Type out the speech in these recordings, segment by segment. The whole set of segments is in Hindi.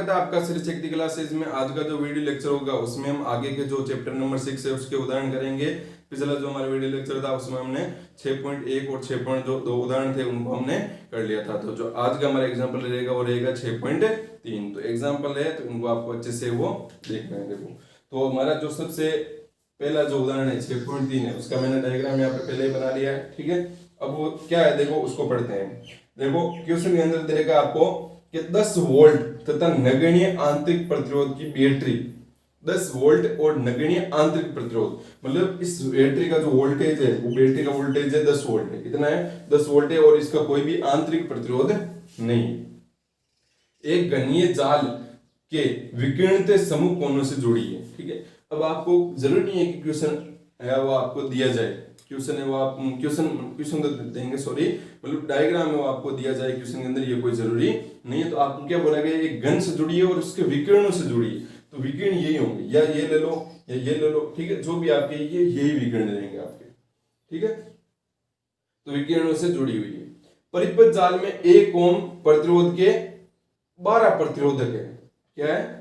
स्वागत है आपका श्री शक्ति क्लासेज में। आज का जो वीडियो लेक्चर होगा उसमें हम आगे के जो चैप्टर नंबर 6 है उसके उदाहरण करेंगे। पिछला जो हमारा वीडियो लेक्चर था उसमें हमने 6.1 और 6.2 उदाहरण थे उनको हमने कर लिया था। तो जो आज का हमारा एग्जाम्पल रहेगा वो रहेगा 6.3। तो एग्जाम्पल है तो इनको आपको अच्छे से वो देखना है। देखो तो हमारा जो सबसे पहला जो उदाहरण है 6.3 है उसका मैंने डायग्राम यहाँ पे पहले ही बना लिया है। ठीक है, अब वो क्या है देखो उसको पढ़ते हैं। देखो क्वेश्चन के अंदर देगा आपको कि 10 वोल्ट तथा नगण्य आंतरिक प्रतिरोध की बैटरी, 10 वोल्ट और नगण्य आंतरिक प्रतिरोध मतलब इस बैटरी का जो वोल्टेज है वो बैटरी का वोल्टेज है 10 वोल्ट है। कितना है? 10 वोल्ट है और इसका कोई भी आंतरिक प्रतिरोध नहीं। एक घनीय जाल के विकिरणित समूह कोनों से जुड़ी है। ठीक है, अब आपको जरूरी नहीं है कि क्वेश्चन है वो आपको दिया जाए। क्वेश्चन है वो आप क्वेश्चन तो देंगे सॉरी मतलब डायग्राम में वो आपको दिया जाए क्वेश्चन के अंदर, ये कोई जरूरी नहीं है। तो आपको क्या बोला गया, एक घन से जुड़ी है और उसके विकिरणों से जुड़ी है। तो विकिरण यही होंगे, या ये ले लो या ये ले लो। ठीक है, जो भी आपके ये यही विकिरण रहेंगे आपके। ठीक है, तो विकिरणों से जुड़ी हुई है। परिपथ जाल में 1 ओम प्रतिरोध के 12 प्रतिरोधक है। क्या है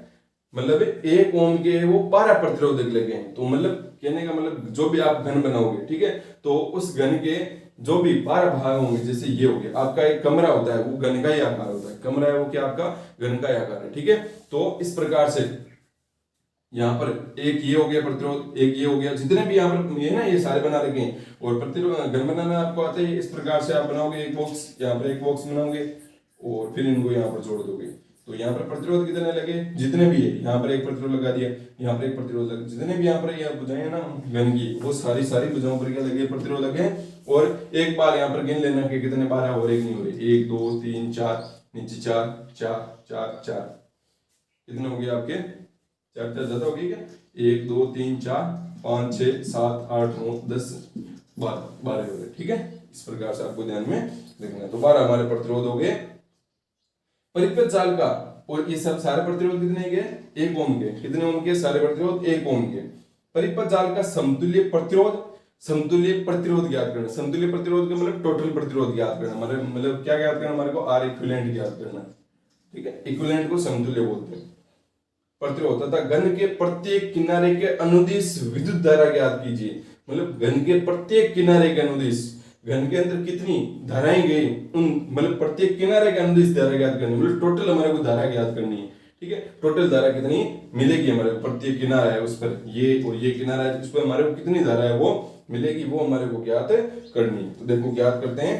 मतलब 1 ओम के वो 12 प्रतिरोधक लगे हैं। तो मतलब कहने का मतलब जो भी आप घन बनाओगे, ठीक है, तो उस घन के जो भी 12 भाग होंगे, जैसे ये हो गया आपका एक कमरा होता है वो घन का ही आकार होता है। कमरा है वो क्या आपका घन का ही आकार है। ठीक है, तो इस प्रकार से यहाँ पर एक ये हो गया प्रतिरोध, एक ये हो गया, जितने भी यहाँ पर ये ना ये सारे बना रखे हैं। और प्रतिरोध घन बनाना आपको आता है, इस प्रकार से आप बनाओगे एक बॉक्स, यहाँ पर एक बॉक्स बनाओगे और फिर इनको यहाँ पर जोड़ दोगे। तो यहाँ पर प्रतिरोध कितने लगे, जितने भी है, यहाँ पर एक प्रतिरोध लगा दिया, यहाँ पर एक प्रतिरोध लगा, जितने भी यहाँ पर भुजाएं ना घन की वो सारी भुजाओं पर क्या लगे प्रतिरोध लगे। और एक बार यहाँ पर गिन लेना कि कितने बार है और एक नहीं हो रहे, 1 2 3 4 नीचे 4 4 4 4 कितने हो गए आपके 4 4 ज्यादा हो गई क्या, 1 2 3 4 5 6 7 8 9 10 12 हो गए। ठीक है, इस प्रकार से आपको ध्यान में रखना है। तो 12 हमारे प्रतिरोध हो गए परिपथ जाल का। और ये सब सारे प्रतिरोध कितने के, 1 ओम के। कितने ओम के सारे प्रतिरोध, 1 ओम के। परिपथ जाल का समतुल्य प्रतिरोध, समतुल्य प्रतिरोध ज्ञात करना। समतुल्य प्रतिरोध का मतलब टोटल प्रतिरोध ज्ञात करना, मतलब क्या ज्ञात करना हमारे को, आर इक्विवेलेंट ज्ञात करना। ठीक है, इक्विवेलेंट को समतुल्य बोलते हैं। प्रतिरोध तथा घन के प्रत्येक किनारे के अनुदिश विद्युत धारा ज्ञात कीजिए। मतलब घन के प्रत्येक किनारे के अनुदिश, घन के अंदर कितनी धाराएं गई उन मतलब प्रत्येक किनारे के अनुदिश धारा ज्ञात करनी, मतलब टोटल हमारे को धारा ज्ञात करनी है। ठीक है, टोटल धारा कितनी मिलेगी हमारे को, प्रत्येक किनारा है उस पर ये और ये किनारा है उस पर हमारे को कितनी धारा है वो मिलेगी, वो हमारे को ज्ञात करनी है। तो देखो ज्ञात करते हैं,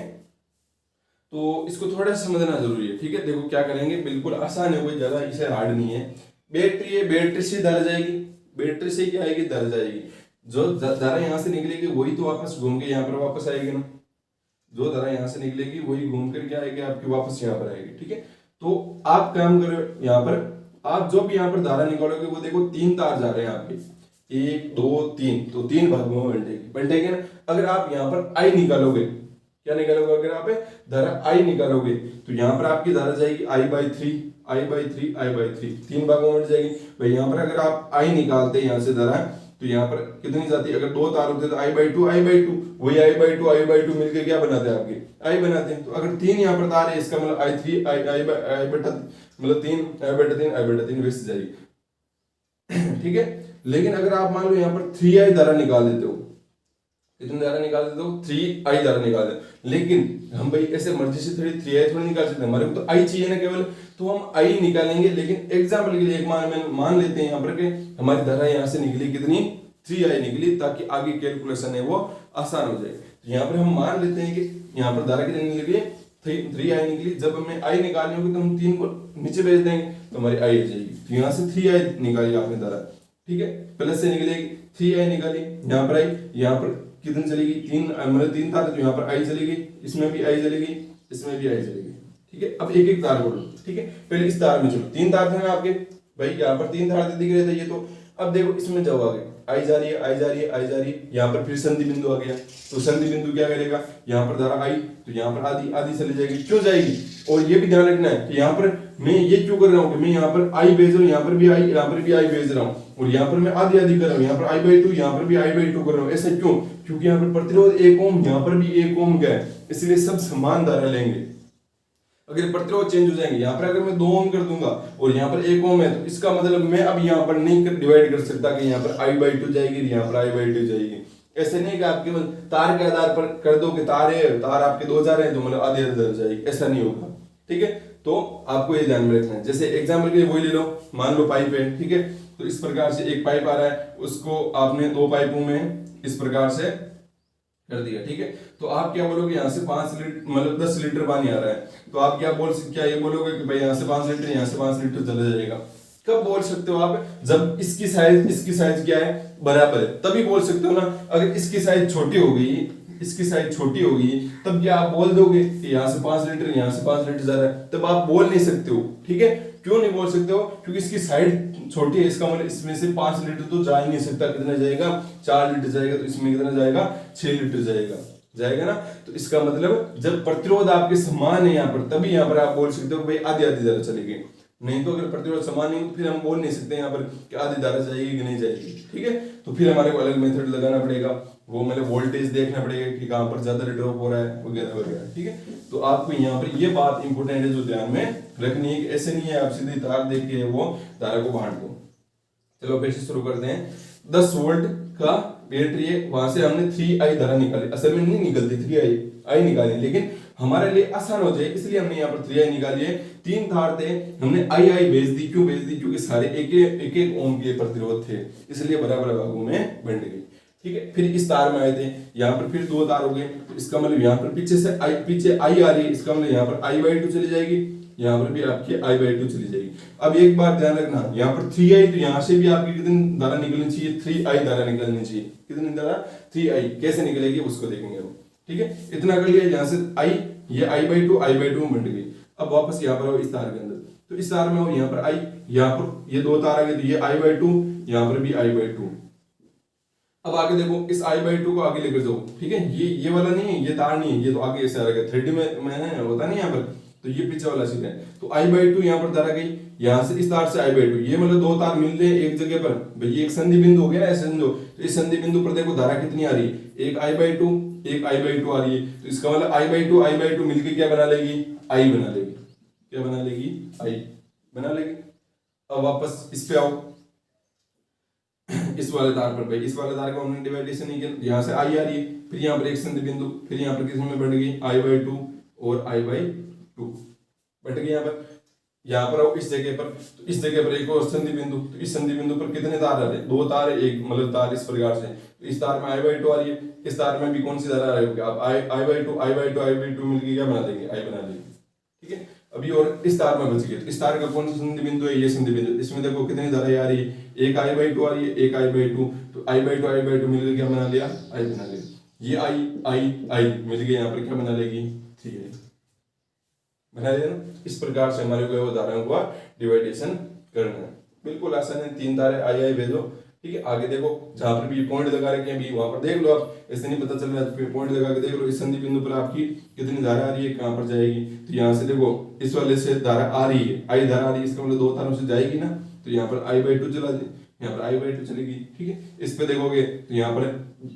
तो इसको थोड़ा सा समझना जरूरी है। ठीक है, देखो क्या करेंगे, बिल्कुल आसान है, कोई ज्यादा इसे हार्ड नहीं है। बैटरी है, बैटरी से धारा जाएगी, बैटरी से क्या आएगी धारा जाएगी। जो धारा यहाँ से निकलेगी वही तो वापस घूम के यहाँ पर वापस आएगी ना, जो धारा यहाँ से निकलेगी वही घूम कर क्या आएगी आपकी वापस यहाँ पर आएगी। ठीक है, तो आप काम करो, यहाँ पर आप जो भी यहाँ पर धारा निकालोगे वो देखो 3 तार जा रहे हैं आपके, 1 2 3, तो 3 भागों में बंटेगी ना। अगर आप यहाँ पर आई निकालोगे, क्या निकालोगे, अगर आप धारा आई निकालोगे तो यहाँ पर आपकी धारा जाएगी I/3 I/3 I/3, 3 भागों में जाएगी भाई। यहाँ पर अगर आप आई निकालते हैं यहाँ से धारा तो यहाँ पर कितनी जाती है, अगर 2 तार होते तो I/2 I/2, वही I/2 मिलकर क्या बनाते हैं आपके आई बनाते हैं। तो अगर 3 यहाँ पर तार है इसका मतलब I3 मतलब 3 I/3 I/3 वैसे जाएगी। ठीक है, लेकिन अगर आप मान लो यहाँ पर 3I धारा निकाल देते हो, कितनी धारा निकाल देते हो, 3I धारा निकाल देते, लेकिन हम भाई ऐसे मर्जी से 3I थोड़ी निकाल सकते हैं, हमारे को तो I चाहिए ना केवल, तो हम I निकालेंगे। लेकिन एग्जाम्पल के लिए एक मान लेते हैं यहाँ पर कि हमारी धारा यहाँ से निकली कितनी 3I निकली, ताकि आगे कैलकुलेशन है वो आसान हो जाए। तो यहाँ पर हम मान लेते हैं कि यहाँ पर धारा कितनी निकली 3I निकली। जब हमें I निकालनी होगी तो हम 3 को नीचे भेज देंगे तो हमारी I आ जाएगी। तो यहाँ से 3I निकाली आपने धारा, ठीक है, प्लस से निकलेगी 3I निकाली, यहाँ पर आई, यहाँ पर कितनी चलेगी 3 मतलब 3 तार, तो यहाँ पर I चलेगी, इसमें भी I चलेगी, इसमें भी I चलेगी। ठीक है, अब एक एक तार बोलो। ठीक है, पहले इस तार में चलो, 3 तार थे ना आपके भाई, यहाँ पर 3 तार दिख रहे थे ये। तो अब देखो इसमें जाओ आगे, I जा रही है I जा रही है I जा रही है, यहाँ पर फिर संधि बिंदु आ गया। तो संधि बिंदु क्या करेगा, यहाँ पर धारा I, तो यहाँ पर आधी आधी चली जाएगी, क्यों जाएगी। और ये भी ध्यान रखना है कि यहाँ पर मैं ये क्यों कर रहा हूँ कि मैं यहाँ पर I भेज रहा हूँ, यहाँ पर भी I, यहाँ पर भी I भेज रहा हूँ, और यहाँ पर मैं आधी आधी कर रहा हूँ, यहाँ पर I/2 यहाँ पर भी I/2 कर रहा हूँ। ऐसा क्यों, क्योंकि यहाँ पर प्रतिरोध 1 ओम, यहाँ पर भी 1 ओम का है, इसलिए सब समान धारा लेंगे। अगर प्रतिरोध चेंज हो जाएंगे, यहाँ पर अगर मैं 2 ओम कर दूंगा और यहाँ पर 1 ओम है, तो इसका मतलब मैं अब यहाँ पर नहीं डिवाइड कर सकता कि यहाँ पर I/2 जाएगी, यहाँ पर I/2 जाएगी। ऐसे नहीं कि आप केवल तार के आधार पर कर दो कि तार आपके 2 जा रहे हैं तो मतलब आधे आधे जाएगी, ऐसा नहीं होगा। ठीक है, तो आपको ये ध्यान में रखना है। जैसे एग्जाम्पल के लिए वही ले लो, मान लो पाइप है, ठीक है, तो इस प्रकार से एक पाइप आ रहा है, उसको आपने 2 पाइपों में इस प्रकार से कर दिया। ठीक है, तो आप क्या बोलोगे, यहाँ से 5 लीटर मतलब 10 लीटर पानी आ रहा है, तो आप क्या ये बोलोगे कि भाई यहाँ से 5 लीटर, यहाँ से 5 लीटर चला जाएगा। कब बोल सकते हो आप, जब इसकी साइज क्या है, बराबर है, तभी बोल सकते हो ना। अगर इसकी साइज छोटी हो गई, इसकी साइज छोटी होगी, तब क्या आप बोल दोगे कि यहाँ से 5 लीटर, यहाँ से 5 लीटर जा रहा है, तब आप बोल नहीं सकते हो। ठीक है, क्यों नहीं बोल सकते हो, क्योंकि इसकी साइड छोटी है, इसका मतलब इसमें से 5 लीटर तो जा ही नहीं सकता। कितना जाएगा, 4 लीटर जाएगा, तो इसमें कितना जाएगा, 6 लीटर जाएगा ना। तो इसका मतलब जब प्रतिरोध आपके समान है यहाँ पर, तभी यहाँ पर आप बोल सकते हो भाई आधी आधी धारा चलेगी। नहीं तो अगर प्रतिरोध समान नहीं तो फिर हम बोल नहीं सकते यहाँ पर कि आधी धारा जाएगी कि नहीं जाएगी। ठीक है, तो फिर हमारे को अलग मेथड लगाना पड़ेगा, वो मतलब वोल्टेज देखना पड़ेगा कि कहाँ पर ज्यादा ड्रॉप हो रहा है वगैरह वगैरह। ठीक है, तो आपको यहाँ पर ये बात इंपॉर्टेंट है जो ध्यान में रखनी है कि ऐसे नहीं है आप सीधी तार देख के वो धारा को बांट दो। चलो फिर से शुरू करते हैं। 10 वोल्ट का बैटरी है, वहां से हमने 3i धारा निकाली, असल में नहीं निकलती 3i निकाली, लेकिन हमारे लिए आसान हो जाए इसलिए हमने यहाँ पर 3i निकाली है। 3 तार थे, हमने i भेज दी। क्यों भेज दी, क्योंकि सारे एक ओम के प्रतिरोध थे, इसलिए बराबर भागों में बंट गई। ठीक है, फिर इस तार में आए थे, यहाँ पर फिर 2 तार हो गए, तो इसका मतलब यहाँ पर पीछे i आ रही है, इसका मतलब यहाँ पर i/2 चली जाएगी, यहाँ पर भी आपकी I/2 चली जाएगी। अब एक बात ध्यान रखना, यहाँ पर 3i, तो यहाँ से भी आपकी कितनी धारा निकलनी चाहिए, 3i धारा निकलनी चाहिए। कितनी धारा, 3i। कैसे निकलेगी उसको देखेंगे हम। ठीक है, इतना कर लिया, यहाँ से i, ये I/2 में बंट गई। अब वापस यहाँ पर इस तार के अंदर, तो इस तार में हो, यहाँ पर i, यहाँ पर ये 2 तार आ गए, तो ये I/2, यहाँ पर भी I/2। अब आगे देखो, इस I/2 को आगे लेकर जाओ। ठीक है, ये वाला नहीं है, ये तार नहीं है, ये तो आगे ऐसे आ गया, 3D में है, होता नहीं यहाँ पर, तो ये पीछे वाला सीधा है। तो I/2 यहाँ पर धारा गई, यहाँ से इस तार से I/2, ये मतलब 2 तार मिल रहे हैं एक जगह पर, भाई ये एक संधि बिंदु हो गया ऐसे समझो। तो इस संधि बिंदु पर देखो धारा कितनी आ रही है, एक I/2 एक I/2 आ रही है, तो इसका मतलब I/2 मिलकर क्या बना लेगी, I बना लेगी। क्या बना लेगी, I बना लेगी। अब वापस इस पे आओ, इस वाले तार पर, भाई इस वाले तार का हमने डिवाइडेशन नहीं किया, यहाँ से I आ रही है, फिर यहाँ पर एक संधि बिंदु, फिर यहाँ पर किस में बढ़ गई, I/2 और I/2 बढ़ गई। यहाँ पर आओ इस जगह पर, तो इस जगह पर एक और संधि बिंदु, तो इस संधि बिंदु पर कितने तार आ रहे हैं, 2 तार है, एक मतलब तार इस प्रकार से, तो इस तार में I/2 आ रही है, इस तार में भी कौन सी धारा आ रही होगी, आप I/2 मिलकर क्या बना देंगे, I बना लेंगे। ठीक है, अभी और इस तार में बच गए, तो इस तार का कौन सा संधि बिंदु है, ये संधि बिंदु, इसमें देखो कितनी धारा आ रही है, एक I/2 आ रही है, एक I/2, तो I/2 मिलकर क्या बना लिया, I बना लिया। ये I मिल गया, यहाँ पर क्या बना लेगी, 3i बना लिया ना। इस प्रकार से हमारे को धाराओं का डिवाइडेशन करना है, बिल्कुल आसान है। 3 तारे I भेजो। ठीक है, आगे देखो, जहां पर भी पॉइंट लगा रखे हैं, वहां पर देख लो आप, ऐसे नहीं पता चल रहा है, पॉइंट लगा के देख लो, इस संधि बिंदु पर आपकी कितनी धारा आ रही है, कहां पर जाएगी। तो यहाँ से देखो, इस वाले से धारा आ रही है, I धारा आ रही है, इसका मतलब 2 तारों से जाएगी ना, तो यहाँ पर I/2 चला दे, यहाँ पर I/2 चलेगी। ठीक है, इस पे देखोगे तो यहाँ पर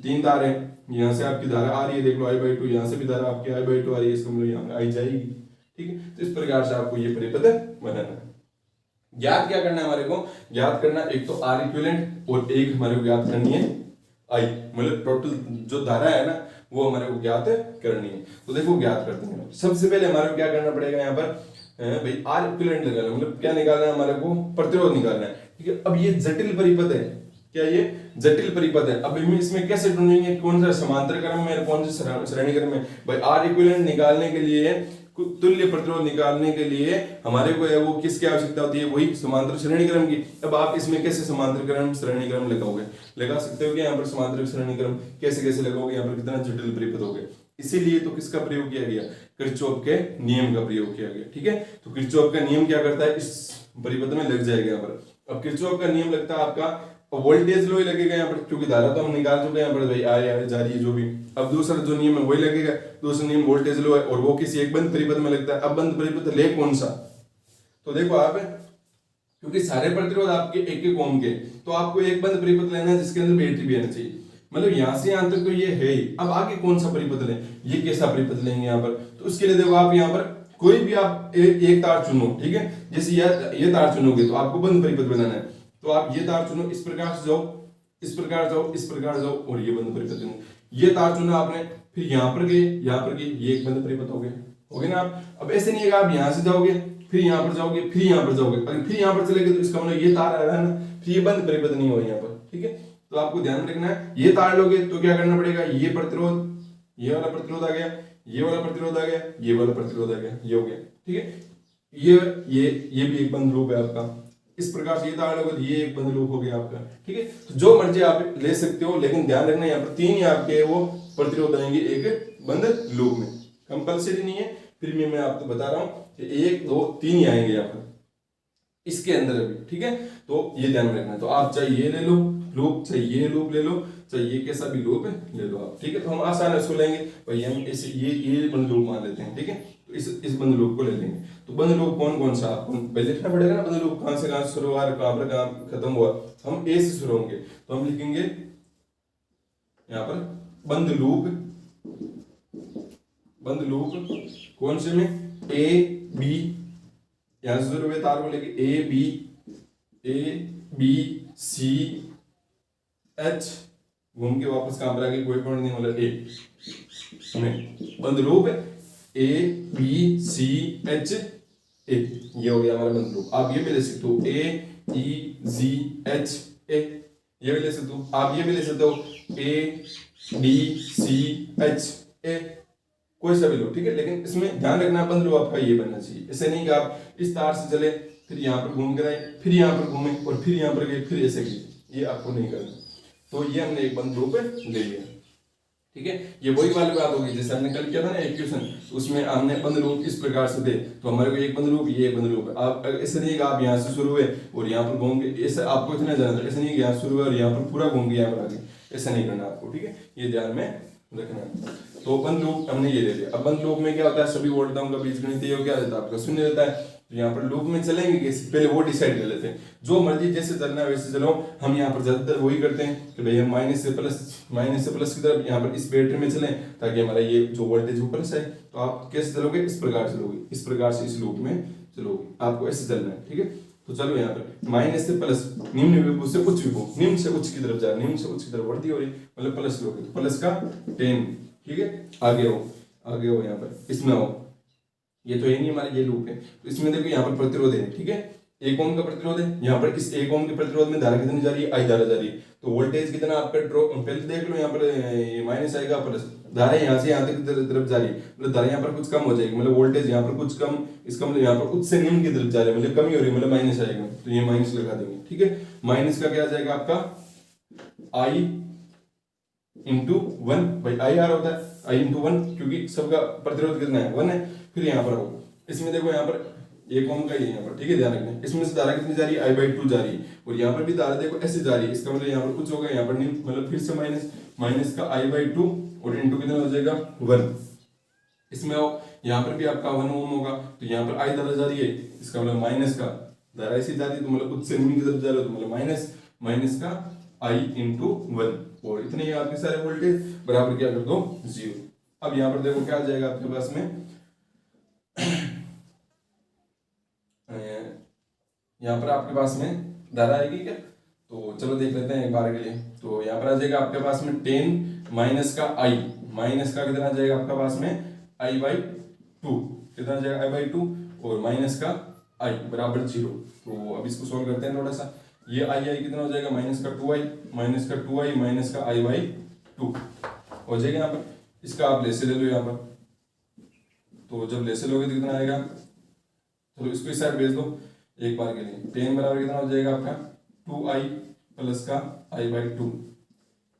3 तार है, यहाँ से आपकी धारा आ रही है, देख लो I/2, यहाँ से भी धारा आपकी I/2 आ रही है, इसका मतलब यहाँ पर I जाएगी। ठीक है, तो इस प्रकार से आपको ये परिपथ बनाना है। ज्ञात क्या करना है हमारे को, ज्ञात करना एक तो R इक्विवेलेंट और एक हमारे को ज्ञात करनी है I, मतलब टोटल जो धारा है ना वो हमारे को ज्ञात करनी है। तो देखो ज्ञात करते हैं। सबसे पहले हमारे को क्या करना पड़ेगा, यहाँ पर भाई R इक्विवेलेंट निकालना, मतलब क्या निकालना है, हमारे को प्रतिरोध निकालना है। ठीक है, अब ये जटिल परिपथ है, क्या ये जटिल परिपथ है। अब इसमें कैसे ढूंढेंगे, कौन सा समांतर क्रम में, कौन से श्रेणी क्रम में। भाई R इक्विवेलेंट निकालने के लिए, तुल्य प्रतिरोध निकालने के लिए हमारे को वो किसकी आवश्यकता होती है, वही समांतर श्रेणी क्रम की। अब आप इसमें कैसे समांतर क्रम श्रेणी क्रम लगाओगे, लगा सकते हो कि यहाँ पर समांतर श्रेणी क्रम कैसे लगाओगे, यहाँ पर कितना जटिल परिपथ हो गया। इसीलिए तो किसका प्रयोग किया गया, किरचॉफ के नियम का प्रयोग किया गया। ठीक है, तो किरचॉफ का नियम क्या करता है, इस परिपथ में लग जाएगा यहाँ पर। अब किरचॉफ का नियम लगता है आपका, वोल्टेज लो ही लगेगा यहाँ पर, क्योंकि धारा तो हम निकाल चुके हैं यहाँ पर, भाई आए जा रही है जो भी। अब दूसरा जो नियम है वही लगेगा, दूसरा नियम वोल्टेज लो है, और वो किसी एक बंद परिपथ में लगता है। अब बंद परिपथ ले कौन सा, तो देखो आप, क्योंकि सारे प्रतिरोध आपके एक ओम के, तो आपको एक बंद परिपथ लेना है जिसके अंदर बैटरी भी आना चाहिए। मतलब यहाँ से यहाँ तक तो ये है ही। अब आगे कौन सा परिपथ लें, ये कैसा परिपथ लेंगे यहाँ पर, तो उसके लिए देखो आप यहाँ पर कोई भी आप एक तार चुनो, ठीक है, जैसे ये तार चुनोगे तो आपको बंद परिपथ बनाना है, तो आप ये तार चुनो, इस प्रकार से जाओ, इस प्रकार जाओ, इस प्रकार जाओ, और ये बंद परिपथ चुनो। ये तार चुना आपने, फिर यहाँ पर गए, यहाँ पर गए, ये एक बंद परिपथ हो गया ना आप। अब ऐसे नहीं है कि आप यहाँ से जाओगे, फिर यहाँ पर जाओगे, फिर यहाँ पर जाओगे, अगर फिर यहाँ पर चले गए तो इसका मतलब ये तार आ रहा है ना, फिर ये बंद परिपथ नहीं हो यहाँ पर, ठीक है। तो आपको ध्यान रखना है, ये तार लोगे तो क्या करना पड़ेगा, ये प्रतिरोध, ये वाला प्रतिरोध आ गया, ये वाला प्रतिरोध आ गया, ये वाला प्रतिरोध आ गया, ये हो गया, ठीक है। ये भी एक बंद लूप है आपका। इस प्रकार से ये तार लोगे तो ये एक बंद लूप हो गया आपका, ठीक है। तो जो मर्जी आप ले सकते हो, लेकिन ध्यान रखना यहाँ पर 3 ही आपके वो प्रतिरोध आएंगे एक बंद लूप में, कंपल्सरी नहीं है, फिर भी मैं आपको बता रहा हूँ कि 1 2 3 ही आएंगे यहाँ पर इसके अंदर अभी, ठीक है। तो ये ध्यान रखना है। तो आप चाहे ये ले लो लूप, चाहे ये लूप ले लो, चाहे ये कैसा भी लूप ले लो आप, ठीक है। तो हम आसान है उसको लेंगे भाई, हम इसे ये बंद लूप मान लेते हैं, ठीक है। तो इस बंद लूप को ले लेंगे। तो बंद लूप कौन कौन सा आपको पहले लिखना पड़ेगा ना, बंद लूप कहाँ से कहाँ शुरू हुआ, कहाँ पर कहाँ खत्म हुआ। हम ए से शुरू होंगे, तो हम लिखेंगे यहाँ पर बंद लूप कौन से में, ए बी, यहां से शुरू हुए तार को लेके ए बी सी एच, घूम के वापस कहां पर आगे, कोई पॉइंट नहीं, मतलब ए में बंद loop A B C H A, ये हो गया हमारा बंद लूप। आप ये भी ले सकते हो ए ई जी एच ए, ये भी ले सकते हो। आप ये भी ले सकते हो ए डी सी एच ए, कोई सा भी लो, ठीक है। लेकिन इसमें ध्यान रखना बंद लूप आपका ये बनना चाहिए। ऐसे नहीं कि आप इस तार से चले, फिर यहाँ पर घूम कर आए, फिर यहाँ पर घूमे, और फिर यहाँ पर गए, फिर ऐसे गए, ये आपको नहीं करना। तो ये हमने एक बंद लूप ले लिया, ठीक है। ये वही वाली बात होगी जैसे हमने कल किया था ना इक्वेशन, उसमें हमने बंद लूप इस प्रकार से दे, तो हमारे को एक बंद लूप, ये एक बंद लूप है। आप ऐसे नहीं कि आप यहाँ से शुरू हुए और यहाँ पर घूम गए, ऐसे आपको इतना जाना था। ऐसे नहीं कि यहाँ शुरू हुए और यहाँ पर पूरा घूम गए यहाँ पर आगे, ऐसा नहीं करना आपको, ठीक है। ये ध्यान में रखना है। तो बंद लूप हमने ये ले लिया। अब बंद लूप में क्या होता है, सभी वोल्टेज का बीजगणित क्या रहता है आपका, शून्य रहता है। तो यहाँ पर लूप में चलेंगे कैसे, पहले वो डिसाइड कर लेते हैं। जो मर्जी जैसे चलना है वैसे चलो। हम यहाँ पर ज्यादातर वही करते हैं कि भाई हम माइनस से प्लस की तरफ यहाँ पर इस बैटरी में चलें, ताकि हमारा ये जो वोल्टेज वो प्लस है। तो आप कैसे चलोगे, इस प्रकार चलोगे, इस प्रकार से इस लूप में चलोगे, आपको ऐसे चलना है, ठीक है। तो चलो यहाँ पर माइनस से प्लस, निम्न विभव से उच्च विभव, निम्न से उच्च की तरफ जा, निम्न से उच्च की तरफ बढ़ती हो रही, मतलब प्लस लोगे तो प्लस का 10, ठीक है। आगे हो यहाँ पर, इसमें आओ, ये तो है नहीं हमारे, ये लूप है। तो इसमें देखो यहाँ पर प्रतिरोध है, ठीक है, 1 ओम का प्रतिरोध है। यहाँ पर इस 1 ओम के प्रतिरोध में धारा कितनी जा रही है, आई धारा जा रही है। तो वोल्टेज कितना आपका ड्रॉप, पहले देख लो यहाँ पर माइनस आएगा, प्लस धारा यहाँ से यहाँ तक तरफ जा रही है, मतलब धारा यहाँ पर कुछ कम हो जाएगी, मतलब वोल्टेज यहाँ पर कुछ कम, इसका मतलब यहाँ पर उच्च से निम्न की तरफ जा रही है, मतलब कमी हो रही है, मतलब माइनस आएगा। तो ये माइनस लगा देंगे, ठीक है। माइनस का क्या आ जाएगा आपका आई इंटू 1, भाई आई आर होता है, आई इंटू 1, क्योंकि सबका प्रतिरोध कितना है, 1 है। फिर यहाँ पर हो, इसमें देखो यहाँ पर 1 ओम का ही है यहाँ पर, ठीक है, ध्यान रखना। इसमें से धारा कितनी जा रही है, I/2 जा रही है, और यहाँ पर भी धारा देखो ऐसे जा रही है, इसका मतलब यहाँ पर कुछ होगा, यहाँ पर नहीं, मतलब फिर से माइनस का I/2 और इंटू कितना हो जाएगा 1। इसमें आओ, यहाँ पर भी आपका 1 ओम होगा, तो यहाँ पर आई धारा जा रही है, इसका मतलब माइनस का धारा ऐसी जा रही है, तो मतलब कुछ से निम्न की तरफ जा रहा है, तो मतलब माइनस का I इंटू 1, और इतने ही आपके सारे वोल्टेज बराबर क्या कर दो 0। अब यहाँ पर देखो क्या आ जाएगा आपके पास में, यहाँ पर आपके पास में धारा आएगी क्या, तो चलो देख लेते हैं एक बार के लिए। तो यहाँ पर आ जाएगा आपके पास में 10 माइनस का I, माइनस का कितना आ जाएगा आपके पास में I/2, कितना आ जाएगा I/2, और माइनस का I बराबर 0। तो अब इसको सोल्व करते हैं थोड़ा सा। ये I कितना हो जाएगा, माइनस का 2I, माइनस का 2I माइनस का I/2 हो जाएगा यहाँ पर। इसका आप लेसे ले लो यहाँ पर, तो जब लेसे लोगे तो कितना आएगा, चलो इसको इस साइड भेज दो एक बार के लिए। 10 बराबर कितना हो जाएगा आपका 2I प्लस का I/2,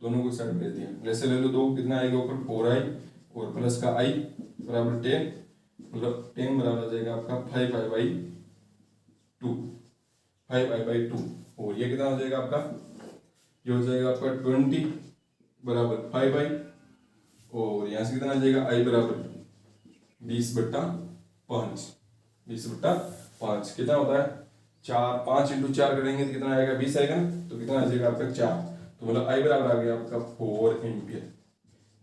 दोनों को इस साइड भेज दिया। लेसे ले लो 2, कितना आएगा ऊपर 4I और प्लस का I बराबर 10, मतलब 10 बराबर आ जाएगा आपका 5I/2, 5I/2, और ये कितना हो जाएगा आपका, ये हो जाएगा आपका 20 बराबर 5I, और यहाँ से कितना आ जाएगा I बराबर 20/5, 20/5 कितना होता है 4, 5 इंटू 4 करेंगे तो कितना आएगा 20 आएगा ना, तो कितना आ जाएगा आपका 4, तो मतलब I बराबर आ गया आपका 4 एम्पियर।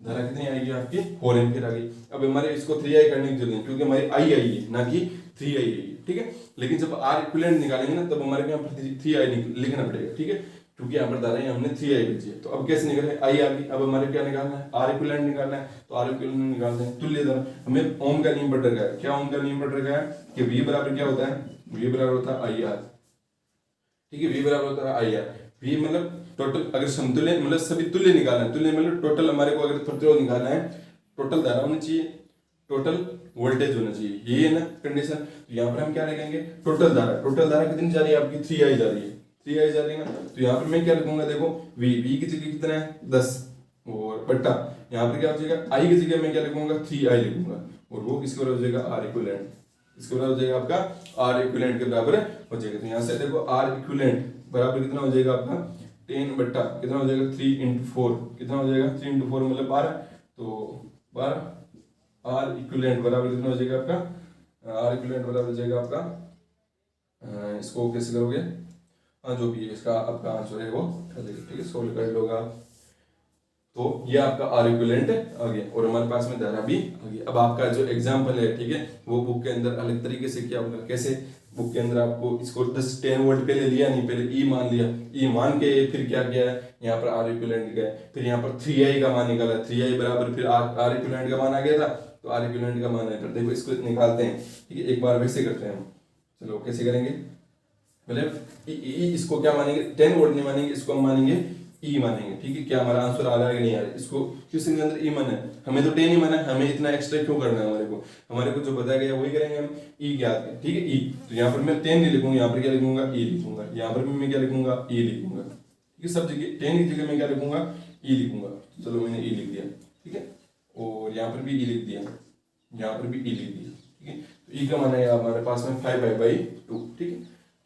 धारा कितनी आएगी आपकी 4 एम्पियर आ गई। अब हमारे इसको 3i करने की जरूरत है क्योंकि हमारी आई आई है ना कि 3i है, ठीक है। लेकिन जब आर इक्विवेलेंट निकालेंगे ना तब हमारे को यहाँ पर 3i लिखना पड़ेगा, ठीक है, क्योंकि यहाँ पर धारा हमने 3i भेजी है। तो अब कैसे निकले, आई आ गई। अब हमारे क्या निकालना है, आर इक्विवेलेंट निकालना है। तो आर इक्विवेलेंट निकालते हैं, तुल्य धारा। हमें ओम का नियम पढ़ रखा है। क्या ओम का नियम पढ़ रखा है कि V बराबर क्या होता है, V बराबर होता है आई आर, ठीक है। V बराबर होता है आई आर। V मतलब टोटल, अगर समतुल्य मतलब सभी तुल्य निकालना है, तुल्य मतलब टोटल हमारे को अगर प्रतिरोध निकालना है, टोटल धारा होनी चाहिए, टोटल वोल्टेज होना चाहिए, ये है ना कंडीशन। तो यहाँ पर हम क्या लिखेंगे, टोटल धारा। टोटल धारा कितनी जा रही है आपकी 3i जा रही है, 3i जा रही है ना। तो यहाँ पर मैं क्या लिखूंगा, देखो V की जगह कितना है 10 और बट्टा यहाँ पर क्या हो जाएगा, I की जगह मैं क्या लिखूंगा 3i लिखूंगा, और वो किसके बराबर हो जाएगा, R इक्विवेलेंट। इसके बराबर हो जाएगा आपका R इक्विवेलेंट के बराबर हो जाएगा। तो यहाँ से देखो R इक्विवेलेंट बराबर कितना हो जाएगा आपका 10 बट्टा कितना हो जाएगा 3 into 4 कितना हो जाएगा 3 into 4 मतलब 12। तो 12 R इक्विवेलेंट बराबर कितना हो जाएगा आपका, R इक्विवेलेंट बराबर हो जाएगा आपका, इसको कैसे करोगे, हाँ जो भी है इसका आपका आंसर है वो आ जाएगा, ठीक है, सोल्व कर लोगे आप। तो ये आपका R इक्विवेलेंट आ गया और हमारे पास में धारा भी आ गई। अब आपका जो एग्जाम्पल है, ठीक है, वो बुक के अंदर अलग तरीके से क्या होगा, कैसे बुक के अंदर आपको इसको 10 वोल्ट पहले लिया नहीं, पहले E मान लिया, E मान के फिर क्या किया है, यहाँ पर R इक्विवेलेंट गया, फिर यहाँ पर 3i का मान निकाला, 3i बराबर फिर R इक्विवेलेंट का मान आ गया था, तो R इक्विवेलेंट का मान है। फिर देखो इसको निकालते हैं, ठीक है, एक बार वैसे करते हैं हम। चलो कैसे करेंगे, मतलब इसको क्या मानेंगे, 10 वोल्ट नहीं मानेंगे, इसको हम मानेंगे ई मानेंगे, ठीक है। क्या हमारा आंसर आ रहा है कि नहीं आ रहा है, इसको क्वेश्चन के अंदर ई माना है, हमें तो 10 ही माना है, हमें इतना एक्स्ट्रा क्यों करना है, हमारे को जो बताया गया वही करेंगे हम, ई ज्ञात है, ठीक है। ई तो यहाँ पर मैं 10 नहीं लिखूंगा, यहाँ पर क्या लिखूंगा ई लिखूंगा, यहाँ पर भी मैं क्या लिखूंगा ई लिखूंगा, ठीक है। सब जगह 10 की जगह मैं क्या लिखूंगा ई लिखूंगा। चलो मैंने ई लिख दिया, ठीक है, और यहाँ पर भी ई लिख दिया, यहाँ पर भी ई लिख दिया, ठीक है। तो ई का माना है हमारे पास में 5/2, ठीक है।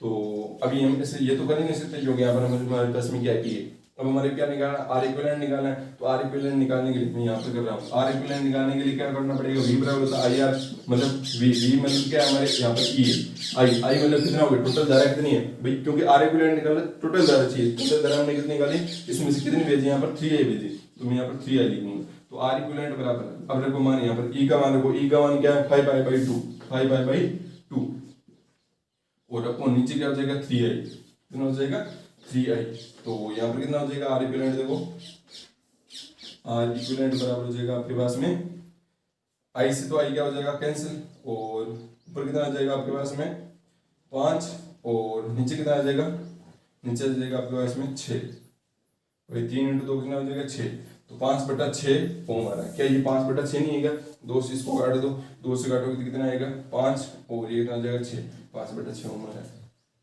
तो अभी हम ऐसे ये तो कर ही नहीं सकते क्योंकि यहाँ पर हमारे पास में क्या है, अब हमारे क्या निकालना, आर इक्विवेलेंट निकालना है। तो आर इक्विवेलेंट निकालने के लिए मैं यहाँ पे कर रहा हूँ, आर इक्विवेलेंट निकालने के लिए क्या करना पड़ेगा, V बराबर होता है आई आर, मतलब V मतलब क्या है हमारे यहाँ पर E है, I मतलब कितना होगा, टोटल धारा कितनी है भाई, क्योंकि आर इक्विवेलेंट निकालना टोटल धारा चाहिए, टोटल धारा हमने कितनी निकाली, इसमें से कितनी भेजी, यहाँ पर 3i भेजी, तो मैं यहाँ पर 3i लिखूंगा। तो आर इक्विवेलेंट बराबर, अब देखो मान यहाँ पर E का मान रखो, E का मान क्या है 5/2 और अपो नीचे क्या हो जाएगा 3i, कितना हो जाएगा 3i। तो यहाँ पर कितना हो जाएगा आर इक्विवेलेंट, देखो आर इक्विवेलेंट बराबर हो जाएगा आपके पास में i से, तो i क्या हो जाएगा कैंसिल, और ऊपर कितना आ जाएगा आपके पास में 5 और नीचे कितना आ जाएगा, नीचे आ जाएगा आपके पास में 6, भाई 3 × 2 कितना हो जाएगा 6, तो 5/6 ओम आ रहा है। क्या ये 5/6 नहीं आएगा, 2 से इसको काट दो, 2 से काटोगे तो कितना आएगा 5 और ये कितना आ जाएगा 6, 5/6 ओम आ रहा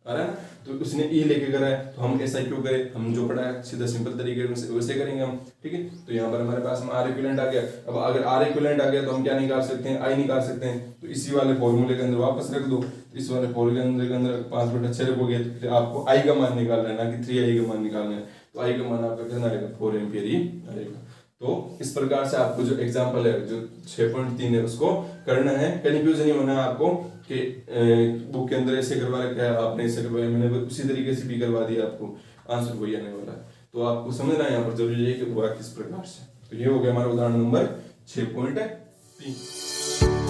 है ना। तो उसने ई लेके करा है, तो हम ऐसा क्यों करें, हम जो पढ़ा है सीधा सिंपल तरीके से वैसे करेंगे हम, ठीक है। तो यहाँ पर हमारे पास में आर इक्विवेलेंट आ गया। अब अगर आर इक्विवेलेंट आ गया तो हम क्या निकाल सकते हैं, आई निकाल सकते हैं। तो इसी वाले फॉर्मूले के अंदर वापस रख दो, इस वाले फॉर्मूले के अंदर 5/6 रखोगे तो फिर आपको आई का मान निकालना है, ना कि 3i का मान निकालना है। तो आई का मान आपका कितना आएगा 4 एम्पियर ही आएगा। तो इस प्रकार से आपको जो एग्जाम्पल है जो 6.3 है उसको करना है, कंफ्यूजन नहीं होना है आपको कि बुक के अंदर ऐसे करवा रखा है आपने ऐसे करवाया, मैंने उसी तरीके से भी करवा दिया, आपको आंसर वही आने वाला है। तो आपको समझना है यहाँ पर जरूरी है कि हुआ किस प्रकार से। तो ये हो गया हमारा उदाहरण नंबर 6.3।